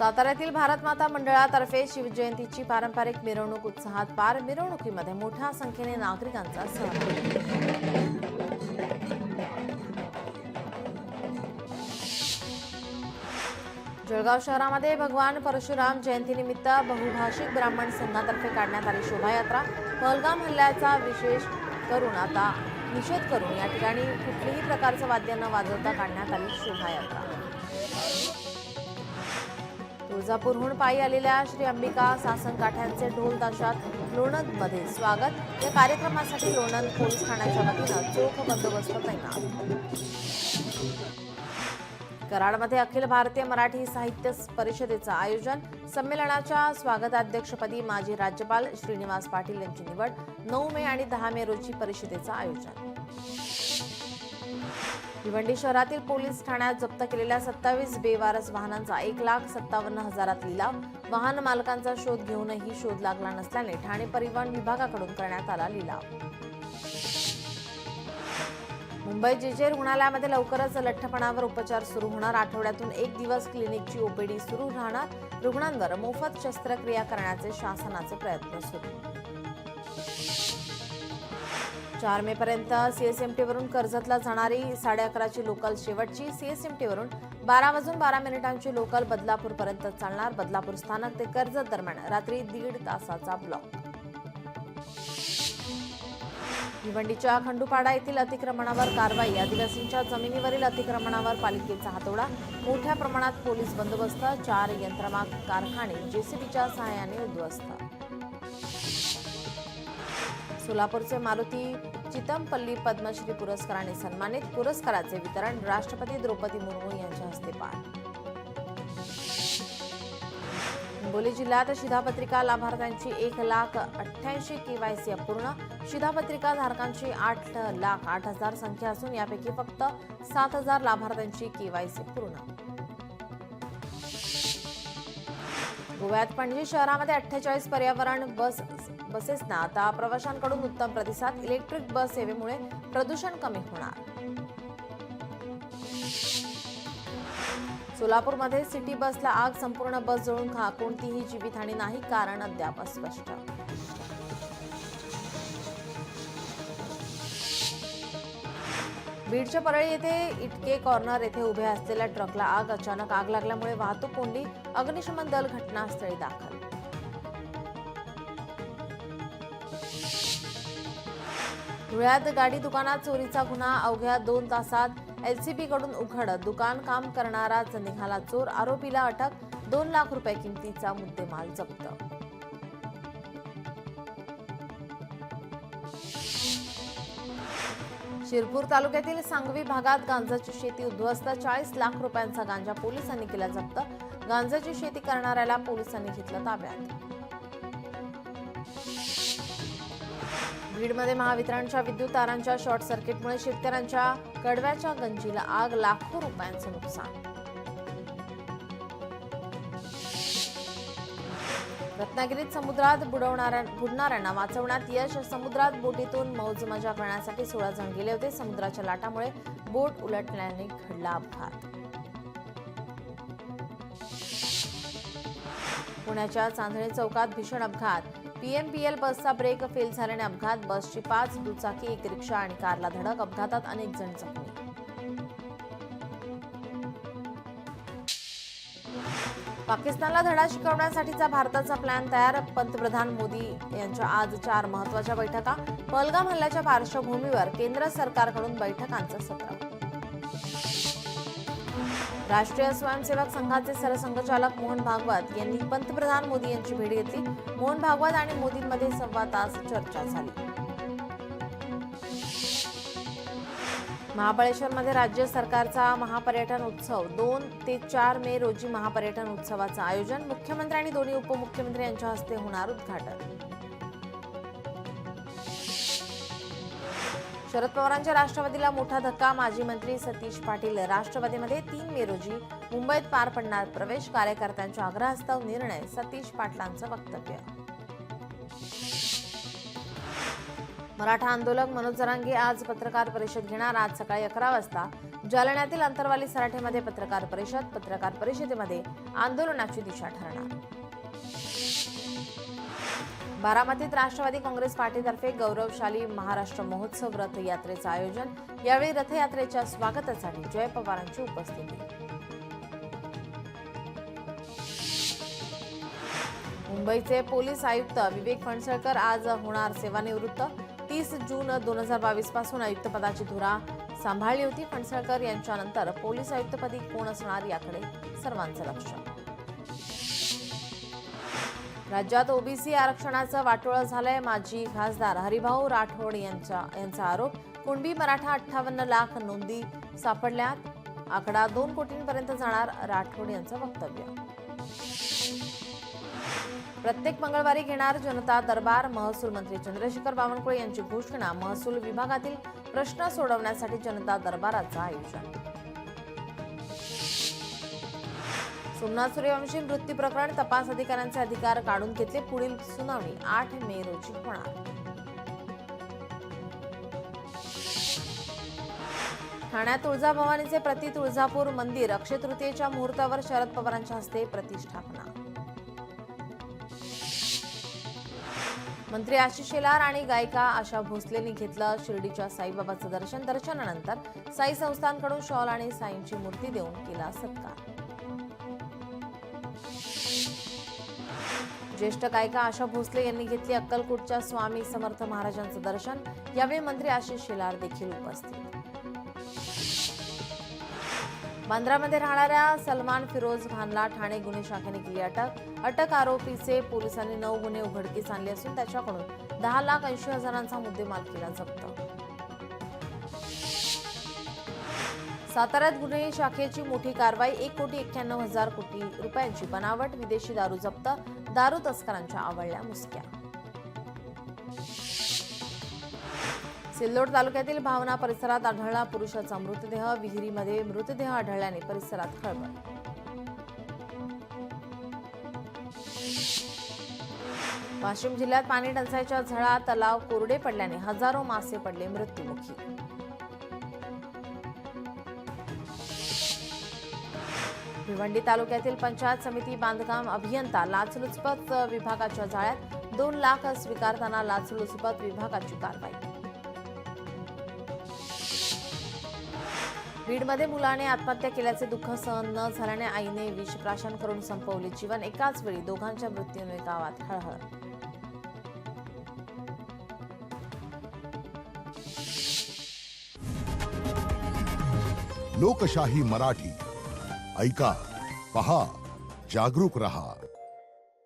साताऱ्यातील भारत माता मंडळातर्फे शिवजयंतीची पारंपरिक मिरवणूक उत्साहात पार. मिरवणुकीमध्ये मोठ्या संख्येने नागरिकांचा सहभाग. जळगाव शहरामध्ये भगवान परशुराम जयंतीनिमित्त बहुभाषिक ब्राह्मण संघातर्फे काढण्यात आली शोभायात्रा. पहलगाम हल्ल्याचा निषेध करून या ठिकाणी कुठल्याही प्रकारचं वाद्य न वाजवता काढण्यात आली शोभायात्रा. तुळजापूरहून पायी आलेल्या श्री अंबिका सासन काठ्यांचे ढोल ताशात लोणंदमध्ये स्वागत. या कार्यक्रमासाठी लोणंद पोलीस ठाण्याच्या वतीनं चोख बंदोबस्त तैनात. कराडमध्ये अखिल भारतीय मराठी साहित्य परिषदेचं आयोजन. संमेलनाच्या स्वागताध्यक्षपदी माजी राज्यपाल श्रीनिवास पाटील यांची निवड. 9 मे आणि 10 मे रोजी परिषदेचं आयोजन. भिवंडी शहरातील पोलीस ठाण्यात जप्त केलेल्या 27 बेवारस वाहनांचा 1,57,000 लिलाव. वाहन मालकांचा शोध घेऊनही शोध लागला नसल्याने ठाणे परिवहन विभागाकडून करण्यात आला लिलाव. मुंबई जेजे रुग्णालयामध्ये लवकरच लठ्ठपणावर उपचार सुरू होणार. आठवड्यातून 1 दिवस क्लिनिकची ओपीडी सुरू राहणार. रुग्णांवर मोफत शस्त्रक्रिया करण्याचे शासनाचे प्रयत्न सुरू. 4 मे पर्यंत सीएसएमटी वरून कर्जतला जाणारी 11:30ची लोकल शेवटची. सीएसएमटी वरून 12:12 लोकल बदलापूर पर्यंत चालणार. बदलापूर स्थानक ते कर्जत दरम्यान रात्री 1.5 तासाचा ब्लॉक. भिवंडीच्या खंडूपाडा येथील अतिक्रमणावर कारवाई. आदिवासींच्या जमिनीवरील अतिक्रमणावर पालिकेचा हातोडा. मोठ्या प्रमाणात पोलीस बंदोबस्त. 4 यंत्रमाग कारखाने जेसीबीच्या सहाय्याने उद्ध्वस्त. सोलापूरचे मारुती चितमपल्ली पद्मश्री पुरस्काराने सन्मानित. पुरस्काराचे वितरण राष्ट्रपती द्रौपदी मुर्मू यांच्या हस्ते पार. हिंगोली जिल्ह्यात शिधापत्रिका लाभार्थ्यांची 1,88,000 केवायसी अपूर्ण. शिधापत्रिका धारकांची 8,08,000 संख्या असून यापैकी फक्त 7,000 लाभार्थ्यांची केवायसी पूर्ण. गोव्यात पणजी शहरामध्ये 48 पर्यावरण बसेसना आता प्रवाशांकडून उत्तम प्रतिसाद. इलेक्ट्रिक बस सेवेमुळे प्रदूषण कमी होणार. सोलापूरमध्ये सिटी बसला आग. संपूर्ण बस जळून कोणतीही जीवितहानी नाही. कारण अद्याप अस्पष्ट. बीडच्या परळी येथे इटके कॉर्नर येथे उभ्या असलेल्या ट्रकला आग. अचानक आग लागल्यामुळे वाहतूक कोंडी. अग्निशमन दल घटनास्थळी दाखल. धुळ्यात गाडी दुकानात चोरीचा गुन्हा. अवघ्या 2 तासात एलसीबी कडून उघड. दुकान काम करणाराच निघाला चोर. आरोपीला अटक. 2 लाख रुपये किमतीचा मुद्देमाल जप्त. शिरपूर तालुक्यातील सांगवी भागात गांजाची शेती उद्ध्वस्त. 40 लाख रुपयांचा गांजा पोलिसांनी केला जप्त. गांजाची शेती करणाऱ्याला पोलिसांनी घेतलं ताब्यात. बीडमध्ये महावितरणच्या विद्युत तारांच्या शॉर्ट सर्किटमुळे शेतकऱ्यांच्या कडव्याच्या गंजीला आग. लाखो रुपयांचं नुकसान. रत्नागिरीत समुद्रात बुडणाऱ्यांना वाचवण्यात यश. समुद्रात बोटीतून मौज मजा करण्यासाठी 16 जण गेले होते. समुद्राच्या लाटामुळे बोट उलटल्याने घडला अपघात. पुण्याच्या चांदणी चौकात भीषण अपघात. पीएमपीएल बसचा ब्रेक फेल झाल्याने अपघात. बसची 5 दुचाकी, 1 रिक्षा आणि कारला धडक. अपघातात अनेक जण जखमी. पाकिस्तानला धडा शिकवण्यासाठीचा भारताचा प्लॅन तयार. पंतप्रधान मोदी यांच्या आज 4 महत्त्वाच्या बैठका. पहलगाम हल्ल्याच्या पार्श्वभूमीवर केंद्र सरकारकडून बैठकांचं सत्र. राष्ट्रीय स्वयंसेवक संघाचे सरसंघचालक मोहन भागवत यांनी पंतप्रधान मोदी यांची भेट घेतली. मोहन भागवत आणि मोदींमध्ये 1.25 तास चर्चा झाली. महाबळेश्वरमध्ये राज्य सरकारचा महापर्यटन उत्सव. 2 ते 4 मे रोजी महापर्यटन उत्सवाचं आयोजन. मुख्यमंत्री आणि दोन्ही उपमुख्यमंत्री यांच्या हस्ते होणार उद्घाटन. शरद पवारांच्या राष्ट्रवादीला मोठा धक्का. माजी मंत्री सतीश पाटील राष्ट्रवादीमध्ये. 3 मे रोजी मुंबईत पार पडणार प्रवेश. कार्यकर्त्यांच्या आग्रहास्तव निर्णय. सतीश पाटलांचं वक्तव्य. मराठा आंदोलक मनोज जरांगे आज पत्रकार परिषद घेणार. आज सकाळी 11 वाजता जालन्यातील अंतरवाली सराठेमध्ये पत्रकार परिषदेमध्ये आंदोलनाची दिशा ठरणार. बारामतीत राष्ट्रवादी काँग्रेस पार्टीतर्फे गौरवशाली महाराष्ट्र महोत्सव रथयात्रेचं आयोजन. यावेळी रथयात्रेच्या स्वागतासाठी जय पवारांची उपस्थिती. मुंबईचे पोलीस आयुक्त विवेक फणसळकर आज होणार सेवानिवृत्त. 30 जून 2022 पासून आयुक्त पदाची धुरा सांभाळली होती. फणसळकर यांच्यानंतर पोलीस आयुक्तपदी कोण असणार याकडे सर्वांचं लक्ष. राज्यात ओबीसी आरक्षणाचं वाटोळं झालंय. माजी खासदार हरिभाऊ राठोड यांचा आरोप. कुणबी मराठा 58 लाख नोंदी सापडल्यात. आकडा 2 कोटींपर्यंत जाणार, राठोड यांचं वक्तव्य. प्रत्येक मंगळवारी घेणार जनता दरबार. महसूल मंत्री चंद्रशेखर बावनकुळे यांची घोषणा. महसूल विभागातील प्रश्न सोडवण्यासाठी जनता दरबाराचं आयोजन. सोमनाथ सूर्यवंशी मृत्यू प्रकरण तपास अधिकाऱ्यांचे अधिकार काढून घेतले. पुढील सुनावणी 8 मे रोजी होणार. ठाण्यात तुळजाभवानीचे प्रति तुळजापूर मंदिर. अक्षय तृतीयेच्या मुहूर्तावर शरद पवारांच्या हस्ते प्रतिष्ठापना. मंत्री आशिष शेलार आणि गायिका आशा भोसलेंनी घेतलं शिर्डीच्या साईबाबाचं दर्शन. दर्शनानंतर साई संस्थानकडून शॉल आणि साईंची मूर्ती देऊन केला सत्कार. ज्येष्ठ गायिका आशा भोसले यांनी घेतली अक्कलकोटच्या स्वामी समर्थ महाराजांचं दर्शन. यावेळी मंत्री आशिष शेलार देखील उपस्थित. बांद्रामध्ये राहणाऱ्या सलमान फिरोज खानला ठाणे गुन्हे शाखेने केली अटक. आरोपीचे पोलिसांनी 9 गुन्हे उघडकीस आणले असून त्याच्याकडून 10,80,000चा मुद्देमाल केला जप्त. साताऱ्यात गुन्हे शाखेची मोठी कारवाई. 1,91,00,000 कोटी रुपयांची बनावट विदेशी दारू जप्त. दारू तस्करांच्या आवळल्या मुसक्या. सिल्लोड तालुक्यातील भावना परिसरात आढळला पुरुषाचा मृतदेह. विहिरीमध्ये मृतदेह आढळल्याने परिसरात खळबळ. वाशिम जिल्ह्यात पाणी टंचाईच्या झळा. तलाव कोरडे पडल्याने हजारो मासे पडले मृत्युमुखी. भिवंडी तालुक्यातील पंचायत समिती बांधकाम अभियंता लाचलुचपत विभागाच्या जाळ्यात. 2 लाख स्वीकारताना लाचलुचपत विभागाची कारवाई. बीडमध्ये मुलाने आत्महत्या केल्याचे दुःख सहन न झाल्याने आईने विषप्राशन करून संपवले जीवन. एकाच वेळी दोघांच्या मृत्यूने गावात हळहळ. लोकशाही मराठी ऐका, पहा, जागरूक रहा.